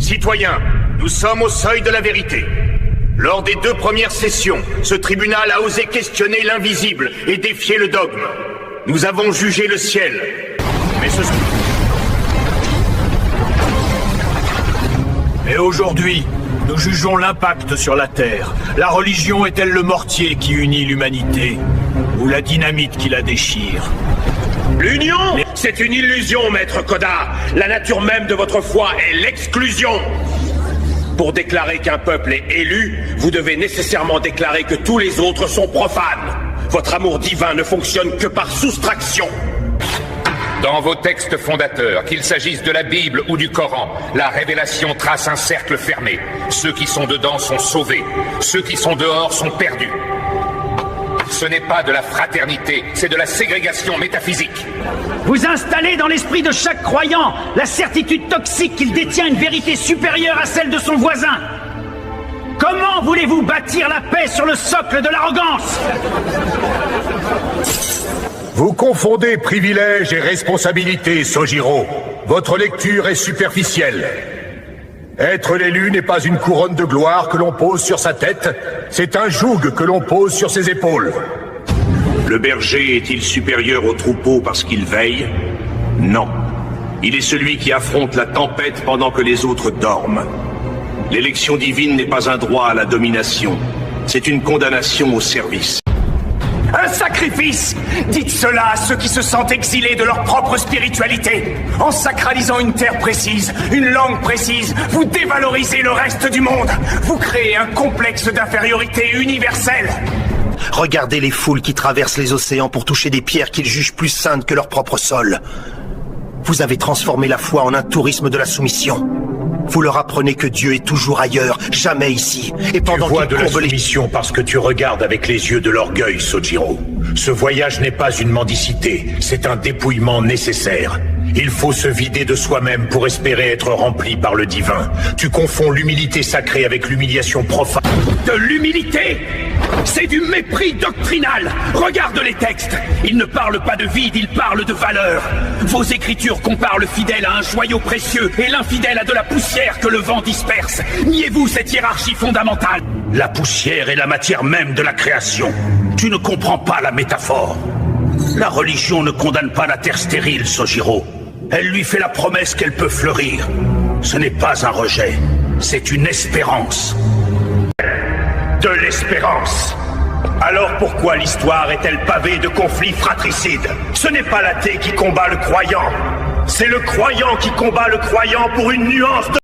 Citoyens, nous sommes au seuil de la vérité. Lors des 2 premières sessions, ce tribunal a osé questionner l'invisible et défier le dogme. Nous avons jugé le ciel. Mais aujourd'hui, nous jugeons l'impact sur la Terre. La religion est-elle le mortier qui unit l'humanité, ou la dynamite qui la déchire? L'union, c'est une illusion, maître Koda. La nature même de votre foi est l'exclusion. Pour déclarer qu'un peuple est élu, vous devez nécessairement déclarer que tous les autres sont profanes. Votre amour divin ne fonctionne que par soustraction. Dans vos textes fondateurs, qu'il s'agisse de la Bible ou du Coran, la révélation trace un cercle fermé. Ceux qui sont dedans sont sauvés. Ceux qui sont dehors sont perdus. Ce n'est pas de la fraternité, c'est de la ségrégation métaphysique. Vous installez dans l'esprit de chaque croyant la certitude toxique qu'il détient une vérité supérieure à celle de son voisin. Comment voulez-vous bâtir la paix sur le socle de l'arrogance? Vous confondez privilège et responsabilité, Sojiro. Votre lecture est superficielle. Être l'élu n'est pas une couronne de gloire que l'on pose sur sa tête, c'est un joug que l'on pose sur ses épaules. Le berger est-il supérieur au troupeau parce qu'il veille? Non. Il est celui qui affronte la tempête pendant que les autres dorment. L'élection divine n'est pas un droit à la domination, c'est une condamnation au service. Un sacrifice! Dites cela à ceux qui se sentent exilés de leur propre spiritualité. En sacralisant une terre précise, une langue précise, vous dévalorisez le reste du monde. Vous créez un complexe d'infériorité universelle. Regardez les foules qui traversent les océans pour toucher des pierres qu'ils jugent plus saintes que leur propre sol. Vous avez transformé la foi en un tourisme de la soumission. Vous leur apprenez que Dieu est toujours ailleurs, jamais ici. Et pendant tu vois de la soumission parce que tu regardes avec les yeux de l'orgueil, Sojiro. Ce voyage n'est pas une mendicité, c'est un dépouillement nécessaire. Il faut se vider de soi-même pour espérer être rempli par le divin. Tu confonds l'humilité sacrée avec l'humiliation profane. De l'humilité? C'est du mépris doctrinal. Regarde les textes. Ils ne parlent pas de vide, ils parlent de valeur. Vos écritures comparent le fidèle à un joyau précieux et l'infidèle à de la poussière que le vent disperse. Niez-vous cette hiérarchie fondamentale? La poussière est la matière même de la création. Tu ne comprends pas la métaphore. La religion ne condamne pas la terre stérile, Sojiro. Elle lui fait la promesse qu'elle peut fleurir. Ce n'est pas un rejet, c'est une espérance. De l'espérance. Alors pourquoi l'histoire est-elle pavée de conflits fratricides? Ce n'est pas l'athée qui combat le croyant, c'est le croyant qui combat le croyant pour une nuance de...